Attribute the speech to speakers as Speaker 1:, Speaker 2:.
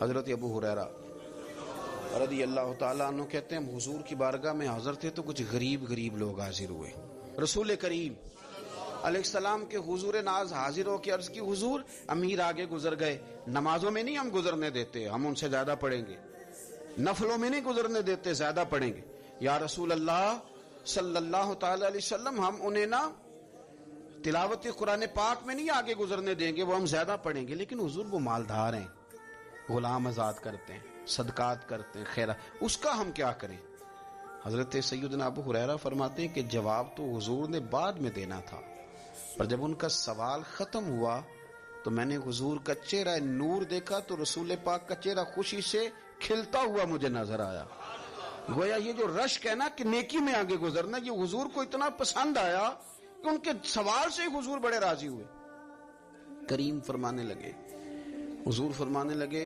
Speaker 1: حضرت ابو ہریرہ رضی اللہ تعالیٰ عنہ کہتے ہیں ہم حضور کی بارگاہ میں حاضر تھے تو کچھ غریب لوگ حاضر ہوئے. رسول کریم علیہ السلام کے حضور ناز حاضر ہو کے عرض کی حضور امیر آگے گزر گئے، نمازوں میں نہیں ہم گزرنے دیتے، ہم ان سے زیادہ پڑھیں گے، نفلوں میں نہیں گزرنے دیتے، زیادہ پڑھیں گے. یا رسول اللہ صلی اللہ تعالی علیہ وسلم ہم انہیں نا تلاوت قرآن پاک میں نہیں آگے گزرنے دیں گے، وہ ہم زیادہ پڑھیں گے. لیکن حضور وہ مالدار ہیں، غلام آزاد کرتے ہیں، صدقات کرتے ہیں، خیرات، اس کا ہم کیا کریں؟ حضرت سیدنا ابو ہریرہ فرماتے ہیں کہ جواب تو حضور نے بعد میں دینا تھا، پر جب ان کا سوال ختم ہوا تو میں نے حضور کا چہرہ نور دیکھا تو رسول پاک کا چہرہ خوشی سے کھلتا ہوا مجھے نظر آیا. گویا یہ جو رشک ہے نا کہ نیکی میں آگے گزرنا، یہ حضور کو اتنا پسند آیا کہ ان کے سوال سے حضور بڑے راضی ہوئے. کریم فرمانے لگے، حضور فرمانے لگے